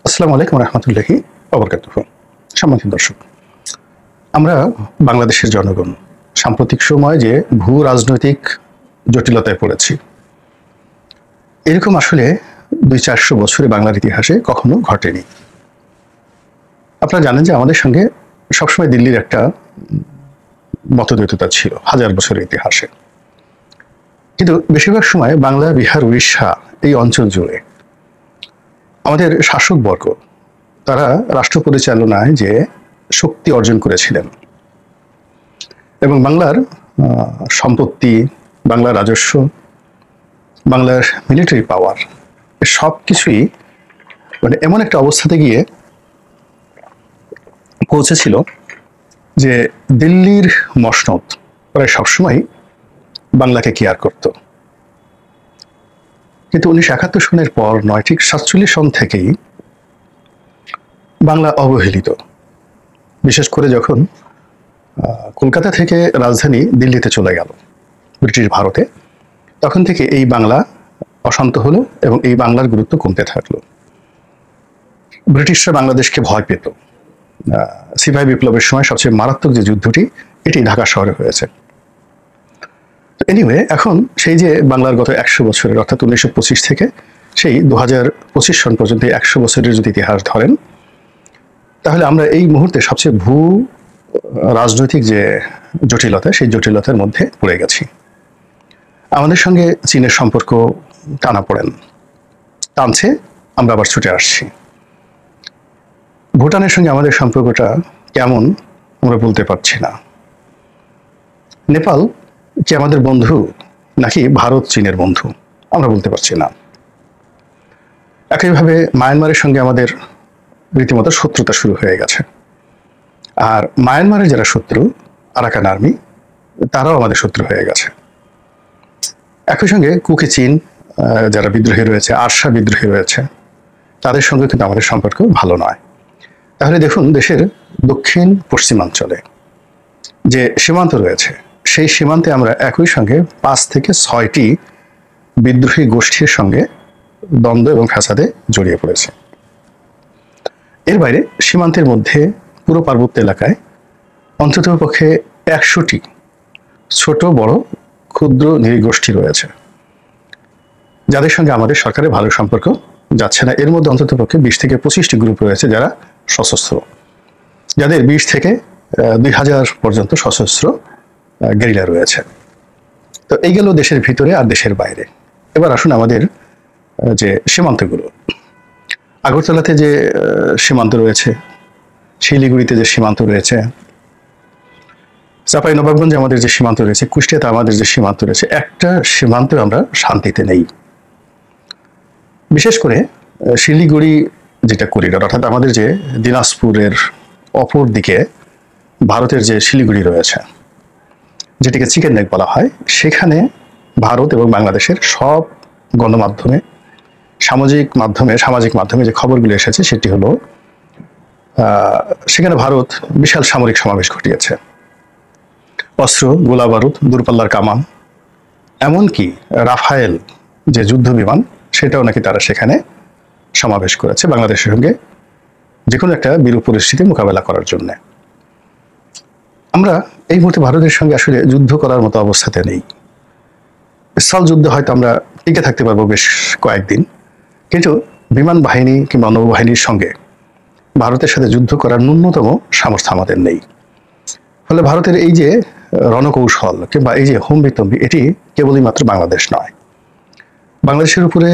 আসসালামু আলাইকুম রহমতুল্লাহি ওয়া সম্মানিত দর্শক, আমরা বাংলাদেশের জনগণ সাম্প্রতিক সময় যে ভূ রাজনৈতিক জটিলতায় পড়েছি, এরকম আসলে 200-400 বছরে বাংলার ইতিহাসে কখনো ঘটেনি। আপনারা জানেন যে আমাদের সঙ্গে সবসময় দিল্লির একটা মতদ্বৈততা ছিল হাজার বছরের ইতিহাসে, কিন্তু বেশিরভাগ সময় বাংলা, বিহার, উড়িষ্যা এই অঞ্চল জুড়ে আমাদের শাসকবর্গ তারা রাষ্ট্র পরিচালনায় যে শক্তি অর্জন করেছিলেন এবং বাংলার সম্পত্তি, বাংলার রাজস্ব, বাংলার মিলিটারি পাওয়ার সব কিছুই মানে এমন একটা অবস্থাতে গিয়ে পৌঁছেছিল যে দিল্লির মসনদ প্রায় সবসময় বাংলাকে কেয়ার করত। কিন্তু 1971 সনের পর নয়, ঠিক 47 সন থেকেই বাংলা অবহেলিত। বিশেষ করে যখন কলকাতা থেকে রাজধানী দিল্লিতে চলে গেল ব্রিটিশ ভারতে, তখন থেকে এই বাংলা অশান্ত হলো এবং এই বাংলার গুরুত্ব কমতে থাকলো। ব্রিটিশরা বাংলাদেশকে ভয় পেত। সিপাহী বিপ্লবের সময় সবচেয়ে মারাত্মক যে যুদ্ধটি, এটি ঢাকা শহরে হয়েছে। এনিওয়ে, এখন সেই যে বাংলার গত 100 বছরের, অর্থাৎ 1925 থেকে সেই 2025 সন পর্যন্ত 100 বছরের যদি ইতিহাস ধরেন, তাহলে আমরা এই মুহূর্তে সবচেয়ে ভূ রাজনৈতিক যে জটিলতা, সেই জটিলতার মধ্যে পড়ে গেছি। আমাদের সঙ্গে চীনের সম্পর্ক টানছে, আমরা আবার ছুটে আসছি। ভুটানের সঙ্গে আমাদের সম্পর্কটা কেমন আমরা বলতে পারছি না। নেপাল কি আমাদের বন্ধু নাকি ভারত চীনের বন্ধু আমরা বলতে পারছি না। একইভাবে মায়ানমারের সঙ্গে আমাদের রীতিমতো শত্রুতা শুরু হয়ে গেছে। আর মায়ানমারের যারা শত্রু, আরাকান আর্মি, তারাও আমাদের শত্রু হয়ে গেছে। একই সঙ্গে কুকি চীন যারা বিদ্রোহী রয়েছে, আরসা বিদ্রোহী রয়েছে, তাদের সঙ্গে কিন্তু আমাদের সম্পর্ক ভালো নয়। তাহলে দেখুন, দেশের দক্ষিণ পশ্চিমাঞ্চলে যে সীমান্ত রয়েছে, সেই সীমান্তে আমরা একই সঙ্গে 5 থেকে 6টি বিদ্রোহী গোষ্ঠীর সঙ্গে দ্বন্দ্ব এবং ফ্যাসাদে জড়িয়ে পড়েছে। এর বাইরে সীমান্তের মধ্যে পুরো পার্বত্য এলাকায় অন্ততপক্ষে 100টি ছোট বড় ক্ষুদ্র নৃগোষ্ঠী রয়েছে, যাদের সঙ্গে আমাদের সরকারের ভালো সম্পর্ক যাচ্ছে না। এর মধ্যে অন্ততপক্ষে 20 থেকে 25টি গ্রুপ রয়েছে যারা সশস্ত্র, যাদের 20 থেকে 2000 পর্যন্ত সশস্ত্র গেরিলা রয়েছে। তো এই গেল দেশের ভিতরে আর দেশের বাইরে। এবার আসুন আমাদের যে সীমান্তগুলো, আগরতলাতে যে সীমান্ত রয়েছে, শিলিগুড়িতে যে সীমান্ত রয়েছে, চাঁপাইনবাবগঞ্জে আমাদের যে সীমান্ত রয়েছে, কুষ্টিয়াতে আমাদের যে সীমান্ত রয়েছে, একটা সীমান্তে আমরা শান্তিতে নেই। বিশেষ করে শিলিগুড়ি যেটা করিডর, অর্থাৎ আমাদের যে দিনাজপুরের অপর দিকে ভারতের যে শিলিগুড়ি রয়েছে, যেটিকে চিকেন নেক বলা হয়, সেখানে ভারত এবং বাংলাদেশের সব গণমাধ্যমে, সামাজিক মাধ্যমে যে খবরগুলো এসেছে, সেটি হলো সেখানে ভারত বিশাল সামরিক সমাবেশ ঘটিয়েছে। অস্ত্র, গোলা বারুদ, দূরপাল্লার কামান, এমনকি রাফায়েল যে যুদ্ধ বিমান, সেটাও নাকি তারা সেখানে সমাবেশ করেছে বাংলাদেশের সঙ্গে যে কোনো একটা বিরূপ পরিস্থিতি মোকাবেলা করার জন্য। আমরা এই মুহূর্তে ভারতের সঙ্গে আসলে যুদ্ধ করার মতো অবস্থাতে নেই। স্থল যুদ্ধে হয়তো আমরা টিকে থাকতে পারবো বেশ কয়েকদিন, কিন্তু বিমান বাহিনী কিংবা নৌবাহিনীর সঙ্গে ভারতের সাথে যুদ্ধ করার ন্যূনতম সামর্থ্য আমাদের নেই। ফলে ভারতের এই যে রণকৌশল কিংবা এই যে হুমবিতম্বি, এটি কেবলই মাত্র বাংলাদেশ নয়, বাংলাদেশের উপরে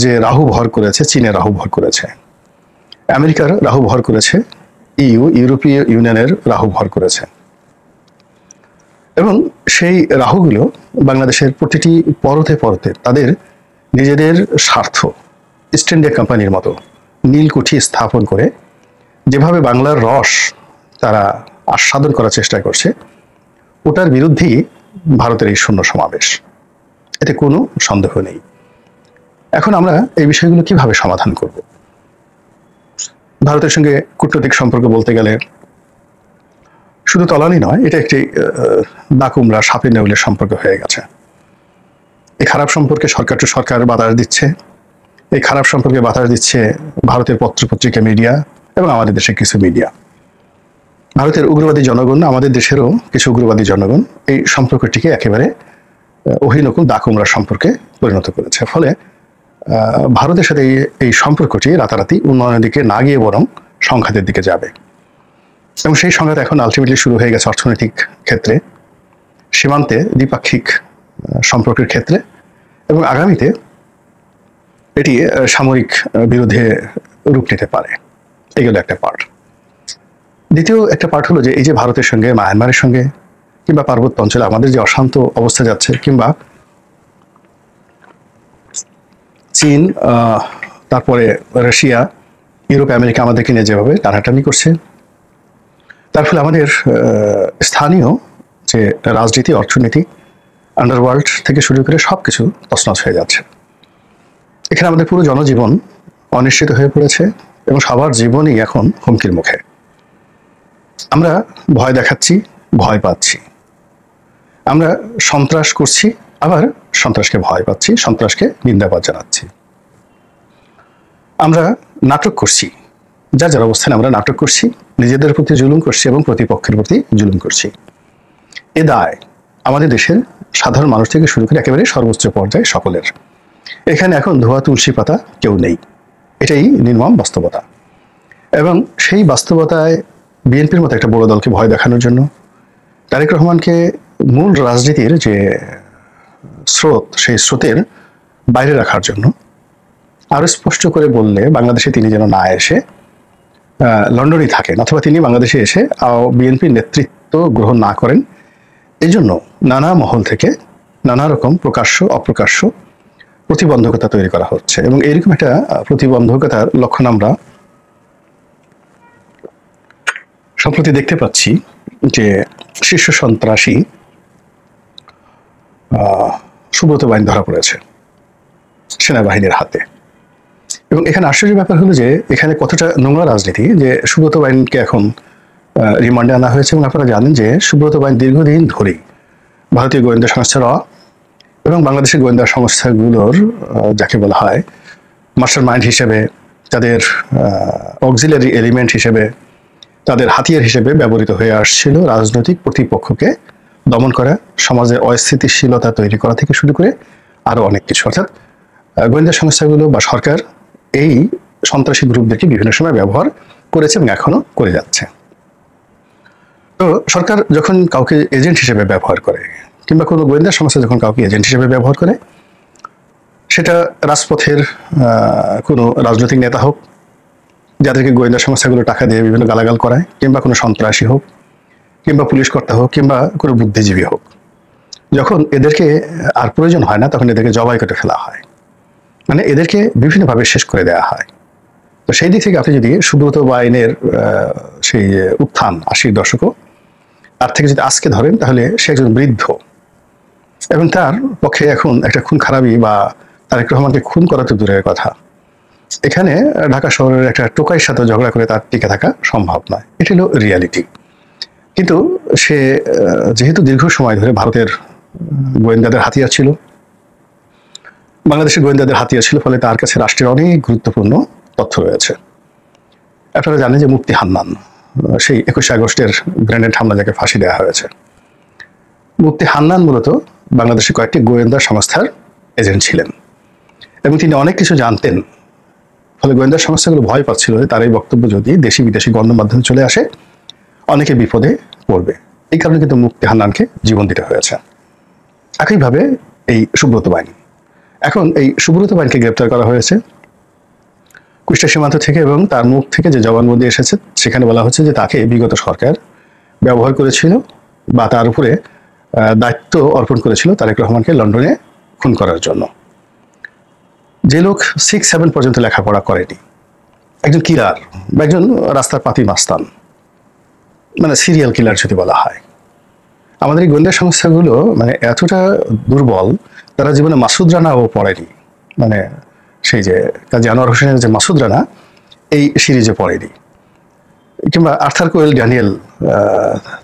যে রাহু ভর করেছে, চীনের রাহু ভর করেছে, আমেরিকার রাহু ভর করেছে, ইউরোপীয় ইউনিয়নের রাহু ভর করেছে, এবং সেই রাহুগুলো বাংলাদেশের প্রতিটি পরতে তাদের নিজেদের স্বার্থ, ইস্ট ইন্ডিয়া কোম্পানির মতো নীলকুঠি স্থাপন করে যেভাবে বাংলার রস তারা আস্বাদন করার চেষ্টা করছে, ওটার বিরুদ্ধেই ভারতের এই শূন্য সমাবেশ, এতে কোনো সন্দেহ নেই। এখন আমরা এই বিষয়গুলো কিভাবে সমাধান করব? ভারতের সঙ্গে কূটনৈতিক সম্পর্ক বলতে গেলে শুধু তলানি নয়, এটা একটি দাকুমরা সাপে নেউলের সম্পর্ক হয়ে গেছে। এই খারাপ সম্পর্কে সরকার বাতাস দিচ্ছে, এই খারাপ সম্পর্কে বাতাস দিচ্ছে ভারতের পত্রপত্রিকা মিডিয়া এবং আমাদের দেশের কিছু মিডিয়া। ভারতের উগ্রবাদী জনগণ, আমাদের দেশেরও কিছু উগ্রবাদী জনগণ এই সম্পর্কটিকে একেবারে অহিনকুল দাকুমরা সম্পর্কে পরিণত করেছে। ফলে ভারতের সাথে এই সম্পর্কটি রাতারাতি উন্নয়নের দিকে না গিয়ে বরং সংঘাতের দিকে যাবে, এবং সেই সংঘাত এখন আলটিমেটলি শুরু হয়ে গেছে অর্থনৈতিক ক্ষেত্রে, সীমান্তে দ্বিপাক্ষিক সম্পর্কের ক্ষেত্রে, এবং আগামীতে এটি সামরিক বিরোধে রূপ নিতে পারে। এগুলো একটা পার্ট। দ্বিতীয় একটা পার্ট হলো যে এই যে ভারতের সঙ্গে মায়ানমারের সঙ্গে কিংবা পার্বত্য অঞ্চলে আমাদের যে অশান্ত অবস্থা যাচ্ছে, কিংবা চীন, তারপরে রাশিয়া, ইউরোপ, আমেরিকা আমাদেরকে নিয়ে যেভাবে টানাটানি করছে, তার ফলে আমাদের স্থানীয় যে রাজনীতি, অর্থনীতি, আন্ডারওয়ার্ল্ড থেকে শুরু করে সব কিছু তছনছ হয়ে যাচ্ছে। এখানে আমাদের পুরো জনজীবন অনিশ্চিত হয়ে পড়েছে এবং সবার জীবনই এখন হুমকির মুখে। আমরা ভয় দেখাচ্ছি, ভয় পাচ্ছি, আমরা সন্ত্রাস করছি, আবার সন্ত্রাসকে ভয় পাচ্ছি, সন্ত্রাসকে নিন্দাবাদ জানাচ্ছি। আমরা নাটক করছি, যার অবস্থানে আমরা নাটক করছি, নিজেদের প্রতি জুলুম করছি এবং প্রতিপক্ষের প্রতি জুলুম করছি। এ দায় আমাদের দেশের সাধারণ মানুষ থেকে শুরু করে একেবারে সর্বোচ্চ পর্যায়ে সকলের। এখানে এখন ধোয়া তুলসী পাতা কেউ নেই, এটাই নির্মম বাস্তবতা। এবং সেই বাস্তবতায় বিএনপির মতো একটা বড় দলকে ভয় দেখানোর জন্য, তারেক রহমানকে মূল রাজনীতির যে স্রোত, সেই স্রোতের বাইরে রাখার জন্য আরো স্পষ্ট করে বললে বাংলাদেশে তিনি যেন না এসে লন্ডনেই থাকেন, অথবা তিনি বাংলাদেশে এসে বিএনপির নেতৃত্ব গ্রহণ না করেন, এই জন্য নানা মহল থেকে নানা রকম প্রকাশ্য অপ্রকাশ্য প্রতিবন্ধকতা তৈরি করা হচ্ছে। এবং এরকম একটা প্রতিবন্ধকতার লক্ষণ আমরা সম্প্রতি দেখতে পাচ্ছি যে শীর্ষ সন্ত্রাসী সুব্রত বাইন ধরা পড়েছে সেনাবাহিনীর হাতে। এবং এখানে আশ্চর্যের ব্যাপার হলো যে এখানে কতটা নোংরা রাজনীতি যে সুব্রত বাইনকে এখন রিমান্ডে আনা হয়েছে। এবং আপনারা জানেন যে সুব্রত বাইন দীর্ঘদিন ধরেই ভারতীয় গোয়েন্দা সংস্থা র এবং বাংলাদেশের গোয়েন্দা সংস্থাগুলোর যাকে বলা হয় মাস্টার মাইন্ড হিসেবে, তাদের অক্সিলারি এলিমেন্ট হিসেবে, তাদের হাতিয়ার হিসেবে ব্যবহৃত হয়ে আসছিল রাজনৈতিক প্রতিপক্ষকে দমন করা, সমাজে অস্থিতিশীলতা তৈরি করা থেকে শুরু করে আরো অনেক কিছু। অর্থাৎ গোয়েন্দা সংস্থাগুলো বা সরকার এই সন্ত্রাসী গ্রুপদেরকে বিভিন্ন সময় ব্যবহার করেছে এবং এখনো করে যাচ্ছে। তো সরকার যখন কাউকে এজেন্ট হিসেবে ব্যবহার করে, কিংবা কোনো গোয়েন্দা সংস্থা যখন কাউকে এজেন্ট হিসেবে ব্যবহার করে, সেটা রাজপথের কোনো রাজনৈতিক নেতা হোক, যাদেরকে গোয়েন্দা সংস্থাগুলো টাকা দিয়ে বিভিন্ন গালাগাল করায়, কিংবা কোনো সন্ত্রাসী হোক, কিংবা পুলিশ কর্তা হোক, কিংবা কোনো বুদ্ধিজীবী হোক, যখন এদেরকে আর প্রয়োজন হয় না তখন এদেরকে জবাই করে ফেলা হয়, মানে এদেরকে বিভিন্নভাবে শেষ করে দেওয়া হয়। তো সেই দিক থেকে আপনি যদি সুব্রত বাইনের সেই উত্থান 80-র দশকও তার থেকে যদি আজকে ধরেন, তাহলে সে একজন বৃদ্ধ, এবং তার পক্ষে এখন একটা খুন খারাপি বা তারেক রহমানকে খুন করা তো দূরের কথা, এখানে ঢাকা শহরের একটা টোকাইয়ের সাথে ঝগড়া করে তার টিকে থাকা সম্ভব নয়। এটি হলো রিয়ালিটি। কিন্তু সে যেহেতু দীর্ঘ সময় ধরে ভারতের গোয়েন্দাদের হাতিয়ার ছিল, বাংলাদেশের গোয়েন্দাদের হাতিয়ার ছিল, ফলে তার কাছে রাষ্ট্রের অনেক গুরুত্বপূর্ণ তথ্য রয়েছে। আপনারা জানেন যে মুফতি হান্নান, সেই 21শে আগস্টের গ্রেনেড হামলা যাকে ফাঁসি দেওয়া হয়েছে, মুফতি হান্নান মূলত বাংলাদেশের কয়েকটি গোয়েন্দা সংস্থার এজেন্ট ছিলেন এবং তিনি অনেক কিছু জানতেন। ফলে গোয়েন্দা সংস্থাগুলো ভয় পাচ্ছিল যে তার এই বক্তব্য যদি দেশি বিদেশি গণমাধ্যমে চলে আসে, অনেকে বিপদে পড়বে। এই কারণে কিন্তু মুফতি হান্নানকে জীবন দিতে হয়েছে। একইভাবে এই সুব্রত বাইন, এখন এই সুব্রত বাইনকে গ্রেপ্তার করা হয়েছে কুষ্টিয়া সীমান্ত থেকে, এবং তার মুখ থেকে যে জবানবন্দি এসেছে সেখানে বলা হচ্ছে যে তাকে বিগত সরকার ব্যবহার করেছিল বা তার উপরে দায়িত্ব অর্পণ করেছিল তারেক রহমানকে লন্ডনে খুন করার জন্য। যে লোক 6-7 পর্যন্ত লেখাপড়া করেনি, একজন কিলার বা একজন রাস্তার পাতি মাস্তান, মানে সিরিয়াল কিলার যদি বলা হয়। আমাদের এই গোয়েন্দা সংস্থাগুলো মানে এতটা দুর্বল, তারা জীবনে মাসুদ রানাও পড়েনি, মানে সেই যে কাজী আনোয়ার হোসেনের যে মাসুদ রানা এই সিরিজে পড়েনি, কিংবা আর্থার কোয়েল ড্যানিয়েল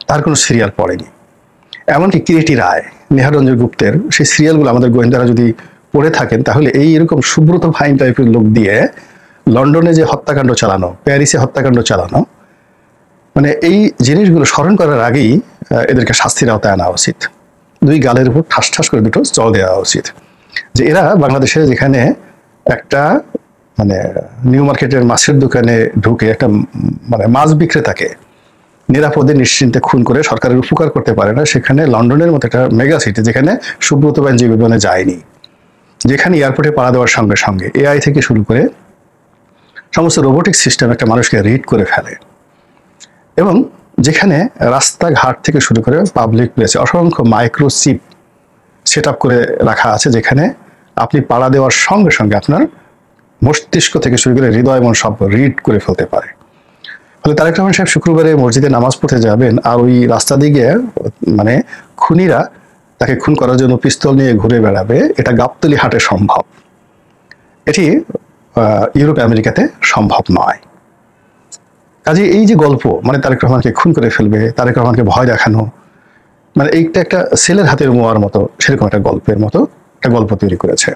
তার কোনো সিরিয়াল পড়েনি। এমনকি কিরিটি রায়, নেহারঞ্জন গুপ্তের সেই সিরিয়ালগুলো আমাদের গোয়েন্দারা যদি পড়ে থাকেন, তাহলে এরকম সুব্রত ফাইন টাইপের লোক দিয়ে লন্ডনে যে হত্যাকাণ্ড চালানো, প্যারিসে হত্যাকাণ্ড চালানো, মানে এই জিনিসগুলো স্মরণ করার আগেই এদেরকে শাস্তির আওতায় আনা উচিত। দুই গালের উপর ঠাস ঠাস করে দুটো জল দেওয়া উচিত। যে এরা বাংলাদেশে যেখানে একটা মানে নিউ মার্কেটের মাছের দোকানে ঢুকে একটা মানে মাছ বিক্রেতাকে নিরাপদে নিশ্চিন্তে খুন করে সরকারের উপকার করতে পারে না, সেখানে লন্ডনের মতো একটা মেগা সিটি যেখানে সুব্রত বাইন যে বিমানে যায়নি, যেখানে এয়ারপোর্টে পাড়া দেওয়ার সঙ্গে সঙ্গে এআই থেকে শুরু করে সমস্ত রোবোটিক সিস্টেম একটা মানুষকে রিড করে ফেলে, এবং যেখানে রাস্তাঘাট থেকে শুরু করে পাবলিক প্লেসে অসংখ্য মাইক্রোচিপ সেট আপ করে রাখা আছে, যেখানে আপনি পাড়া দেওয়ার সঙ্গে সঙ্গে আপনার মস্তিষ্ক থেকে শুরু করে হৃদয় মন সব রিড করে ফেলতে পারে। ফলে তারেক রহমান সাহেব শুক্রবারে মসজিদে নামাজ পড়তে যাবেন, আর ওই রাস্তা দিকে মানে খুনিরা তাকে খুন করার জন্য পিস্তল নিয়ে ঘুরে বেড়াবে, এটা গাবতলী হাটে সম্ভব, এটি ইউরোপ আমেরিকাতে সম্ভব নয়। কাজে এই যে গল্প, মানে তারেক রহমানকে খুন করে ফেলবে, তারেক রহমানকে ভয় দেখানো, মানে এইটা একটা ছেলের হাতের মোয়ার মতো, সেরকম একটা গল্পের মতো একটা গল্প তৈরি করেছে।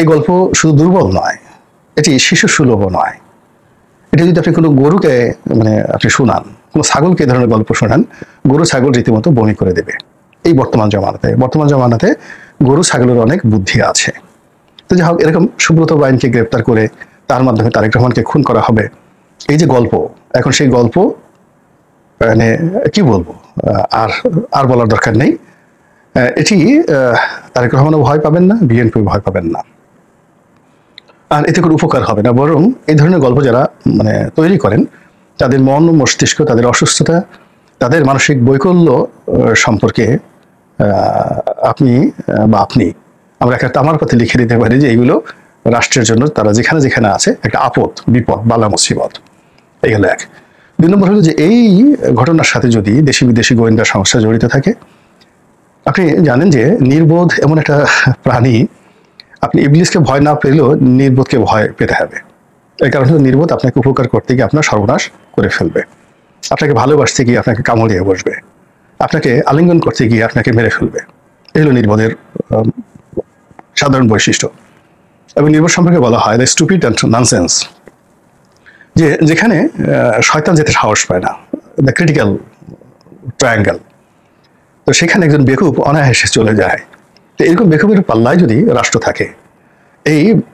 এই গল্প শুধু দুর্বল নয়, এটি শিশু সুলভ নয়। এটা যদি আপনি কোনো গরুকে মানে আপনি শোনান, কোনো ছাগলকে এই ধরনের গল্প শোনান, গরু ছাগল রীতিমতো বমি করে দেবে। এই বর্তমান জমানাতে গরু ছাগলের অনেক বুদ্ধি আছে। তো যাই হোক, এরকম সুব্রত বাইনকে গ্রেপ্তার করে তার মাধ্যমে তারেক রহমানকে খুন করা হবে, এই যে গল্প, এখন সেই গল্প মানে কি বলবো, আর আর বলার দরকার নেই। এটি তারেক রহমানও ভয় পাবেন না, বিএনপিও ভয় পাবেন না, আর এতে কোনো উপকার হবে না। বরং এই ধরনের গল্প যারা মানে তৈরি করেন, তাদের মন মস্তিষ্ক, তাদের অসুস্থতা, তাদের মানসিক বৈকল্য সম্পর্কে আপনি আমরা একটা তামার পথে লিখে দিতে পারি যে এইগুলো রাষ্ট্রের জন্য তারা যেখানে যেখানে আছে একটা আপদ, বিপদ, বালা মুসিবত। এই হলো এক। 2 নম্বর হলো যে এই ঘটনার সাথে যদি দেশি বিদেশি গোয়েন্দা সংস্থা জড়িত থাকে, আপনি জানেন যে নির্বোধ এমন একটা প্রাণী, আপনি ইবলিসকে ভয় না পেলেও নির্বোধকে ভয় পেতে হবে। এই কারণে নির্বোধ আপনাকে উপকার করতে গিয়ে আপনার সর্বনাশ করে ফেলবে, আপনাকে ভালোবাসতে গিয়ে আপনাকে কামড়িয়ে বসবে, আপনাকে আলিঙ্গন করতে গিয়ে আপনাকে মেরে ফেলবে। এই হলো নির্বোধের সাধারণ বৈশিষ্ট্য। এবং নির্বোধ সম্পর্কে বলা হয় দ্য স্টুপিড অ্যান্ড ননসেন্স, যে যেখানে শয়তান যেতে সাহস পায় না, দ্য ক্রিটিক্যাল ট্রায়াঙ্গেল, তো সেখানে একজন বেকুব অনায়াসে চলে যায়। তো এরকম বেকুবের পাল্লায় যদি রাষ্ট্র থাকে,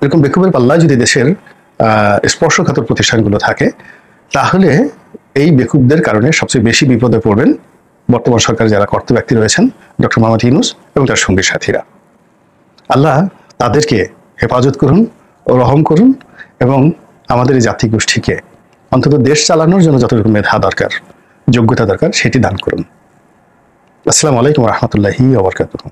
এরকম বেকুবের পাল্লায় যদি দেশের স্পর্শকাতর প্রতিষ্ঠানগুলো থাকে, তাহলে এই বেকুবদের কারণে সবচেয়ে বেশি বিপদে পড়বেন বর্তমান সরকার যারা কর্তা ব্যক্তি রয়েছেন, ডক্টর মোহাম্মদ ইউনূস এবং তার সঙ্গী সাথীরা। আল্লাহ তাদেরকে হেফাজত করুন ও রহম করুন, এবং আমাদের এই জাতিগোষ্ঠীকে অন্তত দেশ চালানোর জন্য যতটুকু মেধা দরকার, যোগ্যতা দরকার, সেটি দান করুন। আসসালামু আলাইকুম ওয়া রাহমাতুল্লাহি ওয়া বারাকাতুহু।